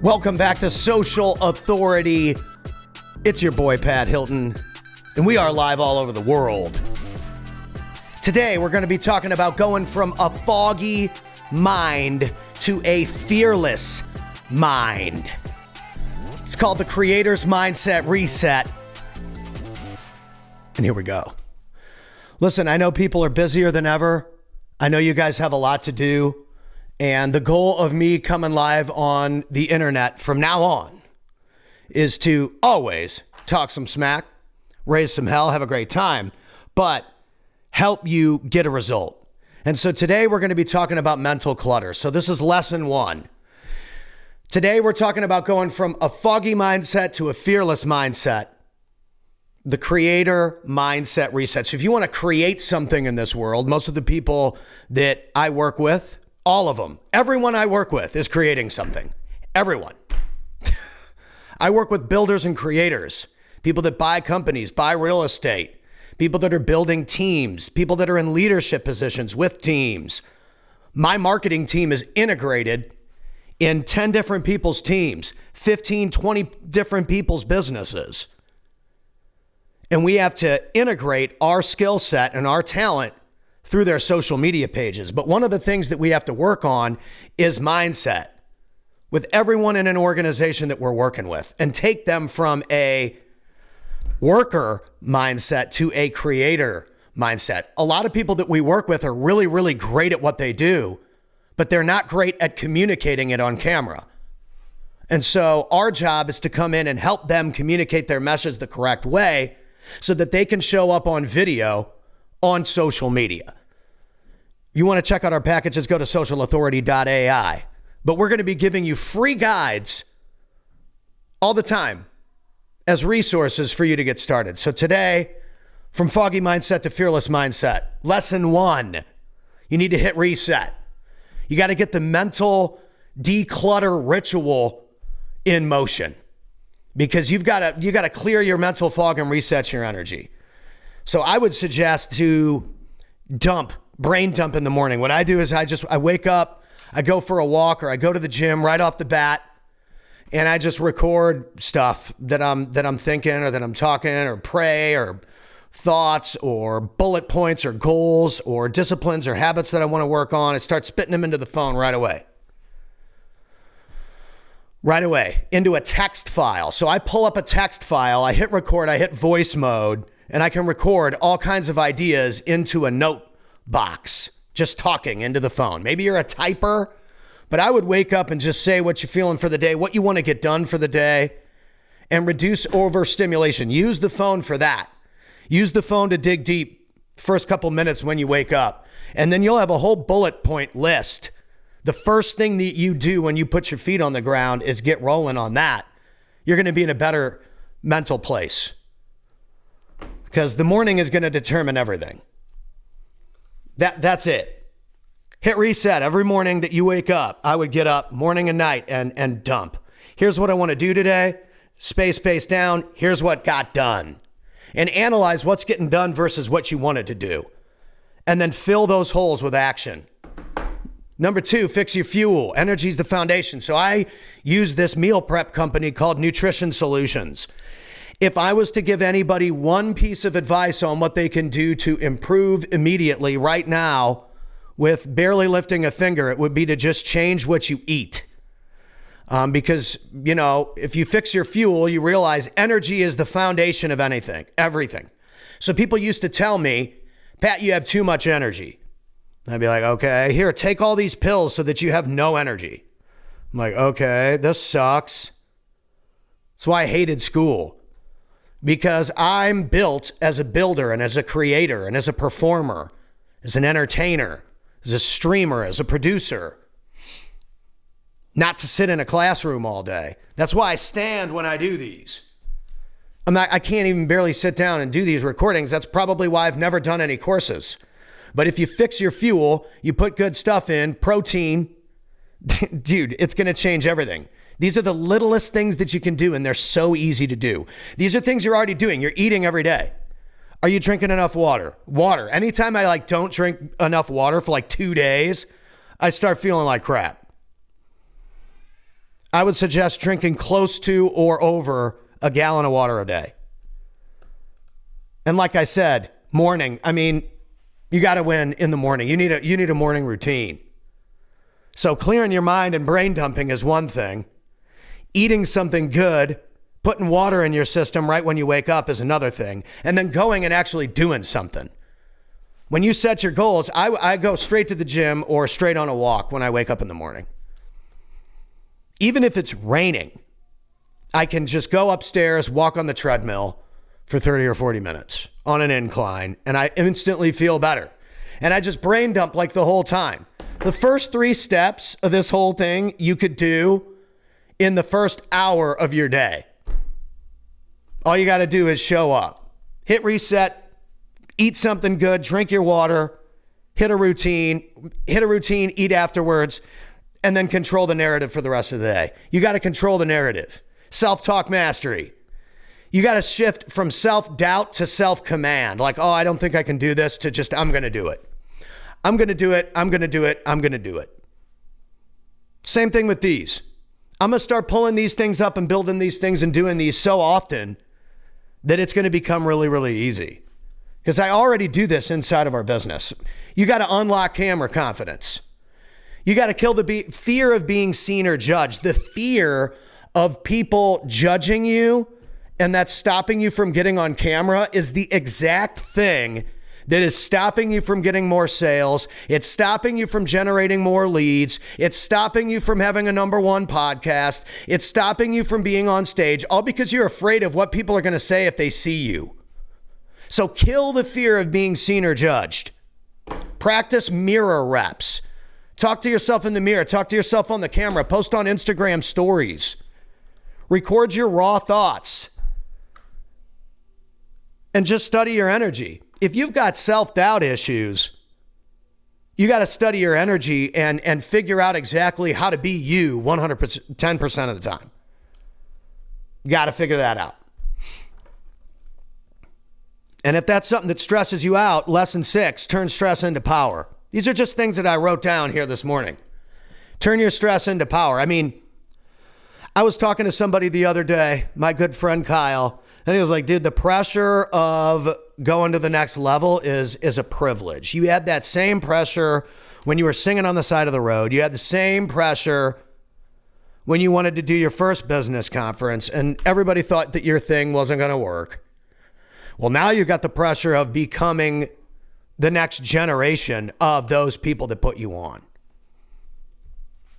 Welcome back to Social Authority. It's your boy, Pat Hilton, and we are live all over the world. Today, we're going to be talking about going from a foggy mind to a fearless mind. It's called the Creator's Mindset Reset. And here we go. Listen, I know people are busier than ever. I know you guys have a lot to do. And the goal of me coming live on the internet from now on is to always talk some smack, raise some hell, have a great time, but help you get a result. And so today we're going to be talking about mental clutter. So this is lesson 1. Today we're talking about going from a foggy mindset to a fearless mindset. The Creator Mindset Reset. So if you want to create something in this world, most of the people that I work with, all of them, everyone I work with is creating something. Everyone. I work with builders and creators, people that buy companies, buy real estate, people that are building teams, people that are in leadership positions with teams. My marketing team is integrated in 10 different people's teams, 15, 20 different people's businesses. And we have to integrate our skill set and our talent through their social media pages. But one of the things that we have to work on is mindset with everyone in an organization that we're working with and take them from a worker mindset to a creator mindset. A lot of people that we work with are really, really great at what they do, but they're not great at communicating it on camera. And so our job is to come in and help them communicate their message the correct way so that they can show up on video on social media. You want to check out our packages, go to socialauthority.ai. But we're going to be giving you free guides all the time as resources for you to get started. So today, from foggy mindset to fearless mindset, lesson 1, you need to hit reset. You got to get the mental declutter ritual in motion because you got to clear your mental fog and reset your energy. So I would suggest to brain dump in the morning. What I do is I wake up, I go for a walk or I go to the gym right off the bat and I just record stuff that I'm thinking or that I'm talking or pray or thoughts or bullet points or goals or disciplines or habits that I want to work on. I start spitting them into the phone right away into a text file. So I pull up a text file, I hit record, I hit voice mode, and I can record all kinds of ideas into a note box, just talking into the phone. Maybe you're a typer, but I would wake up and just say what you're feeling for the day, what you want to get done for the day, and reduce overstimulation. Use the phone for that. Use the phone to dig deep first couple minutes when you wake up. And then you'll have a whole bullet point list. The first thing that you do when you put your feet on the ground is get rolling on that. You're going to be in a better mental place because the morning is going to determine everything. That's it. Hit reset every morning that you wake up. I would get up morning and night and dump. Here's what I want to do today. Space down. Here's what got done. And analyze what's getting done versus what you wanted to do. And then fill those holes with action. Number 2, fix your fuel. Energy is the foundation. So I use this meal prep company called Nutrition Solutions. If I was to give anybody one piece of advice on what they can do to improve immediately right now with barely lifting a finger, it would be to just change what you eat. Because, if you fix your fuel, you realize energy is the foundation of everything. So people used to tell me, Pat, you have too much energy. I'd be like, okay, here, take all these pills so that you have no energy. I'm like, okay, this sucks. That's why I hated school. Because I'm built as a builder and as a creator and as a performer, as an entertainer, as a streamer, as a producer. Not to sit in a classroom all day. That's why I stand when I do these. I can't even barely sit down and do these recordings. That's probably why I've never done any courses. But if you fix your fuel, you put good stuff in, protein, dude, it's going to change everything. These are the littlest things that you can do, and they're so easy to do. These are things you're already doing. You're eating every day. Are you drinking enough water? Water. Anytime I don't drink enough water for 2 days, I start feeling like crap. I would suggest drinking close to or over a gallon of water a day. And like I said, morning, I mean, you got to win in the morning. You need a morning routine. So clearing your mind and brain dumping is one thing. Eating something good, putting water in your system right when you wake up is another thing. And then going and actually doing something. When you set your goals, I go straight to the gym or straight on a walk when I wake up in the morning. Even if it's raining, I can just go upstairs, walk on the treadmill for 30 or 40 minutes on an incline, and I instantly feel better. And I just brain dump like the whole time. The first 3 steps of this whole thing you could do in the first hour of your day. All you got to do is show up, hit reset, eat something good, drink your water, hit a routine, eat afterwards, and then control the narrative for the rest of the day. You got to control the narrative. Self-talk mastery. You got to shift from self-doubt to self-command. Like, oh, I don't think I can do this, to just, I'm going to do it. I'm going to do it. I'm going to do it. I'm going to do it. Same thing with these. I'm going to start pulling these things up and building these things and doing these so often that it's going to become really, really easy. Because I already do this inside of our business. You got to unlock camera confidence. You got to kill the fear of being seen or judged. The fear of people judging you and that's stopping you from getting on camera is the exact thing that is stopping you from getting more sales. It's stopping you from generating more leads. It's stopping you from having a #1 podcast. It's stopping you from being on stage, all because you're afraid of what people are going to say if they see you. So kill the fear of being seen or judged. Practice mirror reps. Talk to yourself in the mirror. Talk to yourself on the camera. Post on Instagram stories. Record your raw thoughts. And just study your energy. If you've got self-doubt issues, you got to study your energy and figure out exactly how to be you 100%, 10% of the time. You got to figure that out. And if that's something that stresses you out, lesson 6, turn stress into power. These are just things that I wrote down here this morning. Turn your stress into power. I mean, I was talking to somebody the other day, my good friend Kyle, and he was like, dude, the pressure of going to the next level is a privilege. You had that same pressure when you were singing on the side of the road. You had the same pressure when you wanted to do your first business conference and everybody thought that your thing wasn't going to work. Well, now you've got the pressure of becoming the next generation of those people that put you on.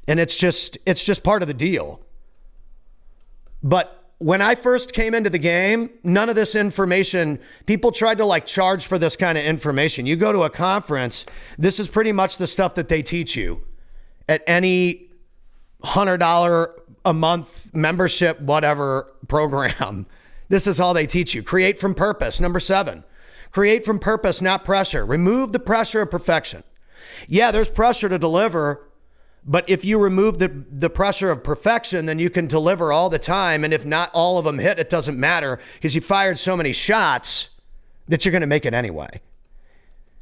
And it's just part of the deal. But when I first came into the game, none of this information, people tried to like charge for this kind of information. You go to a conference, this is pretty much the stuff that they teach you at any $100 a month membership, whatever program. This is all they teach you. Create from purpose. Number 7, create from purpose, not pressure. Remove the pressure of perfection. Yeah, there's pressure to deliver. But if you remove the pressure of perfection, then you can deliver all the time. And if not all of them hit, it doesn't matter because you fired so many shots that you're going to make it anyway.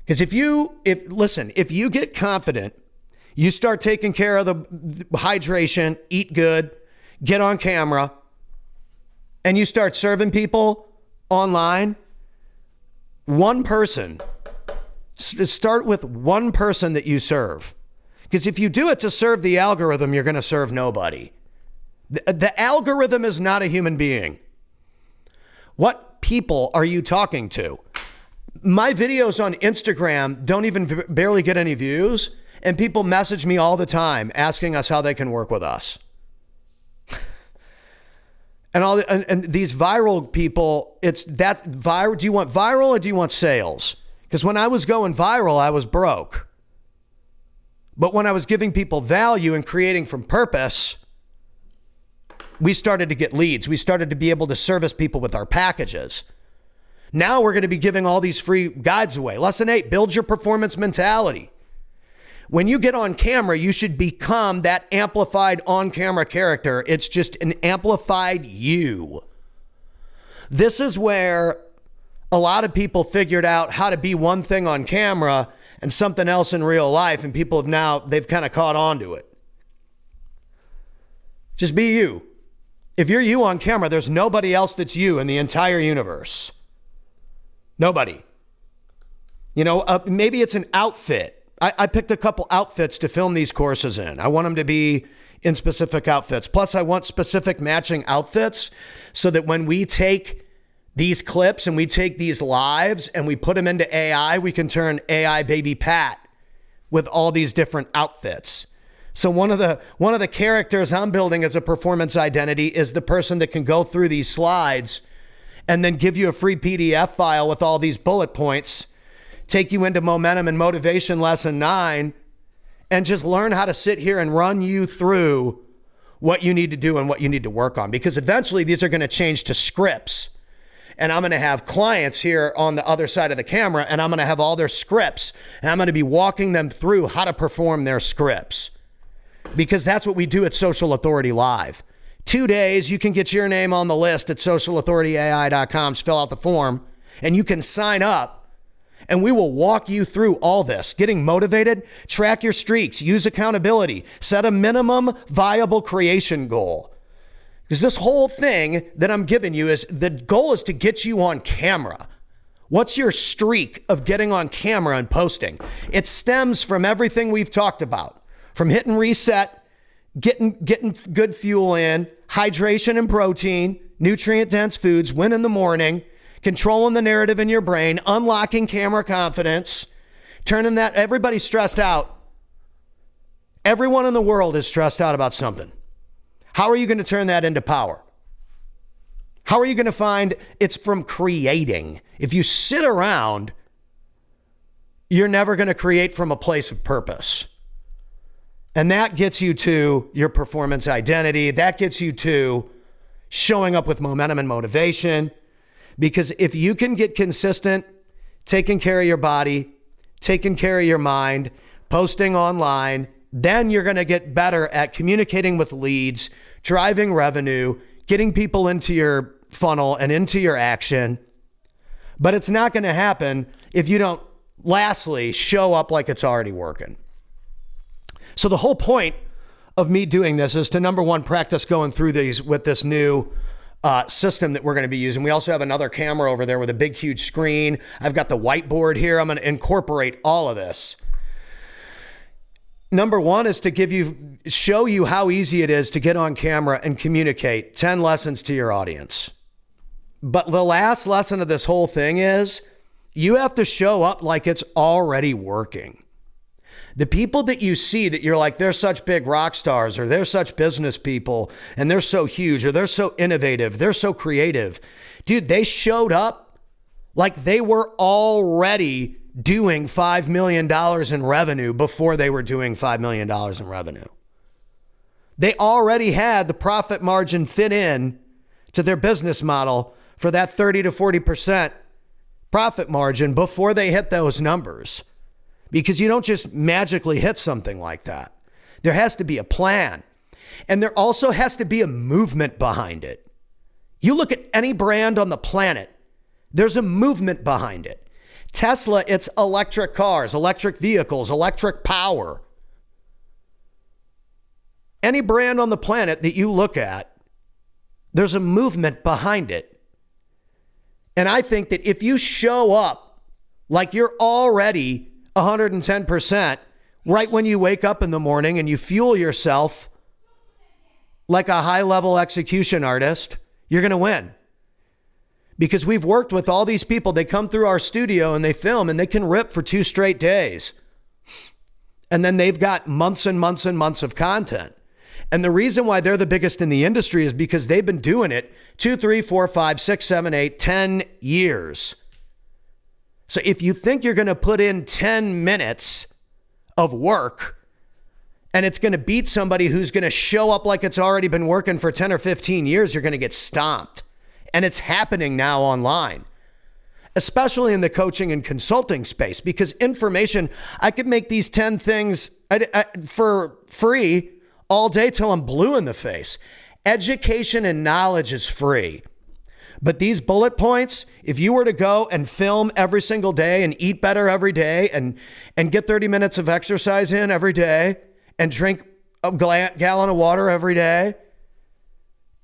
Because if you get confident, you start taking care of the hydration, eat good, get on camera, and you start serving people online, start with one person that you serve. Because if you do it to serve the algorithm, you're going to serve nobody. The algorithm is not a human being. What people are you talking to? My videos on Instagram don't even barely get any views, and people message me all the time asking us how they can work with us. And these viral people, it's that viral. Do you want viral or do you want sales? Because when I was going viral, I was broke. But when I was giving people value and creating from purpose, we started to get leads. We started to be able to service people with our packages. Now we're going to be giving all these free guides away. Lesson 8, build your performance mentality. When you get on camera, you should become that amplified on-camera character. It's just an amplified you. This is where a lot of people figured out how to be one thing on camera and something else in real life, and people they've kind of caught on to it. Just be you. If you're you on camera, there's nobody else that's you in the entire universe. Nobody. Maybe it's an outfit. I picked a couple outfits to film these courses in. I want them to be in specific outfits. Plus, I want specific matching outfits so that when we take these clips and we take these lives and we put them into AI, we can turn AI Baby Pat with all these different outfits. So one of the characters I'm building as a performance identity is the person that can go through these slides and then give you a free PDF file with all these bullet points, take you into momentum and motivation lesson 9, and just learn how to sit here and run you through what you need to do and what you need to work on. Because eventually these are going to change to scripts. And I'm going to have clients here on the other side of the camera, and I'm going to have all their scripts, and I'm going to be walking them through how to perform their scripts. Because that's what we do at Social Authority Live. 2 days, you can get your name on the list at socialauthorityai.com, fill out the form, and you can sign up, and we will walk you through all this. Getting motivated, track your streaks, use accountability, set a minimum viable creation goal. Because this whole thing that I'm giving you the goal is to get you on camera. What's your streak of getting on camera and posting? It stems from everything we've talked about. From hitting reset, getting good fuel in, hydration and protein, nutrient-dense foods, win in the morning, controlling the narrative in your brain, unlocking camera confidence, turning that, everybody's stressed out. Everyone in the world is stressed out about something. How are you going to turn that into power? How are you going to find it's from creating? If you sit around, you're never going to create from a place of purpose. And that gets you to your performance identity. That gets you to showing up with momentum and motivation. Because if you can get consistent, taking care of your body, taking care of your mind, posting online, then you're going to get better at communicating with leads, driving revenue, getting people into your funnel and into your action. But it's not going to happen if you don't, lastly, show up like it's already working. So the whole point of me doing this is to, number one, practice going through these with this new system that we're going to be using. We also have another camera over there with a big, huge screen. I've got the whiteboard here. I'm going to incorporate all of this. Number one is to show you how easy it is to get on camera and communicate 10 lessons to your audience. But the last lesson of this whole thing is you have to show up like it's already working. The people that you see that you're like, they're such big rock stars, or they're such business people, and they're so huge, or they're so innovative, they're so creative. Dude, they showed up like they were already doing $5 million in revenue before they were doing $5 million in revenue. They already had the profit margin fit in to their business model for that 30 to 40% profit margin before they hit those numbers. Because you don't just magically hit something like that. There has to be a plan. And there also has to be a movement behind it. You look at any brand on the planet, there's a movement behind it. Tesla, it's electric cars, electric vehicles, electric power. Any brand on the planet that you look at, there's a movement behind it. And I think that if you show up like you're already 110% right when you wake up in the morning and you fuel yourself like a high-level execution artist, you're going to win. Because we've worked with all these people. They come through our studio and they film and they can rip for 2 straight days. And then they've got months and months and months of content. And the reason why they're the biggest in the industry is because they've been doing it 2, 3, 4, 5, 6, 7, 8, 10 years. So if you think you're going to put in 10 minutes of work and it's going to beat somebody who's going to show up like it's already been working for 10 or 15 years, you're going to get stomped. And it's happening now online, especially in the coaching and consulting space, because information, I could make these 10 things for free all day till I'm blue in the face. Education and knowledge is free. But these bullet points, if you were to go and film every single day and eat better every day and get 30 minutes of exercise in every day and drink a gallon of water every day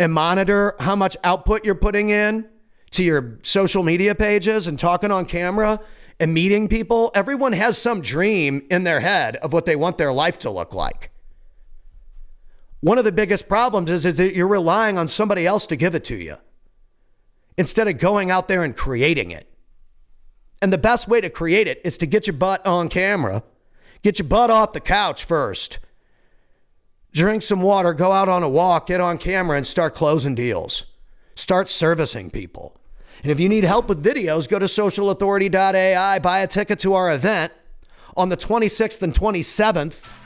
and monitor how much output you're putting in to your social media pages and talking on camera and meeting people, everyone has some dream in their head of what they want their life to look like. One of the biggest problems is that you're relying on somebody else to give it to you instead of going out there and creating it. And the best way to create it is to get your butt on camera, get your butt off the couch first, drink some water, go out on a walk, get on camera, and start closing deals. Start servicing people. And if you need help with videos, go to socialauthority.ai, buy a ticket to our event on the 26th and 27th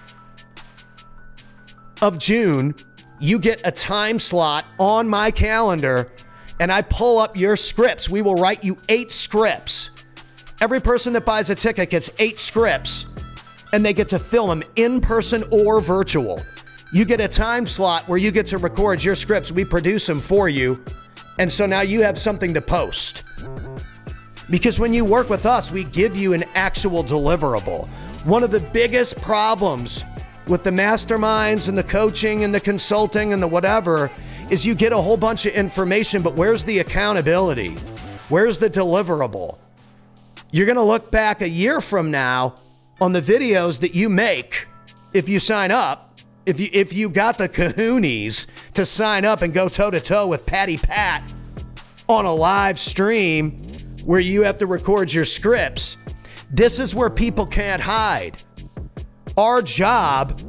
of June. You get a time slot on my calendar, and I pull up your scripts. We will write you 8 scripts. Every person that buys a ticket gets 8 scripts, and they get to film them in person or virtual. You get a time slot where you get to record your scripts. We produce them for you. And so now you have something to post. Because when you work with us, we give you an actual deliverable. One of the biggest problems with the masterminds and the coaching and the consulting and the whatever is you get a whole bunch of information, but where's the accountability? Where's the deliverable? You're going to look back a year from now on the videos that you make if you sign up. If you got the kahoonies to sign up and go toe-to-toe with Patty Pat on a live stream where you have to record your scripts, this is where people can't hide. Our job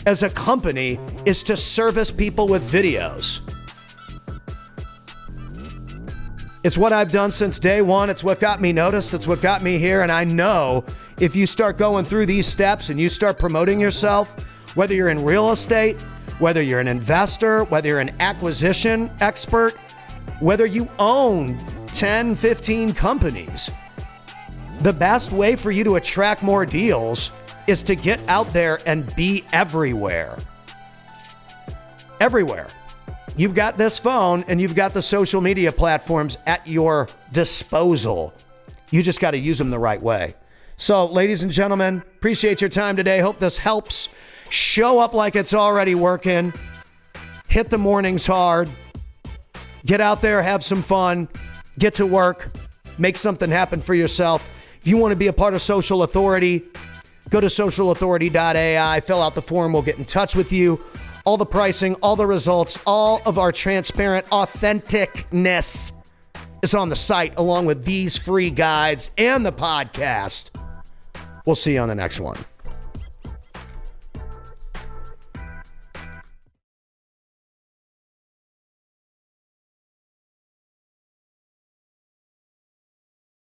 as a company is to service people with videos. It's what I've done since day one. It's what got me noticed. It's what got me here. And I know if you start going through these steps and you start promoting yourself, whether you're in real estate, whether you're an investor, whether you're an acquisition expert, whether you own 10, 15 companies, the best way for you to attract more deals is to get out there and be everywhere. Everywhere. You've got this phone and you've got the social media platforms at your disposal. You just got to use them the right way. So, ladies and gentlemen, appreciate your time today. Hope this helps. Show up like it's already working. Hit the mornings hard. Get out there, have some fun. Get to work. Make something happen for yourself. If you want to be a part of Social Authority, go to socialauthority.ai. Fill out the form. We'll get in touch with you. All the pricing, all the results, all of our transparent authenticness is on the site, along with these free guides and the podcast. We'll see you on the next one.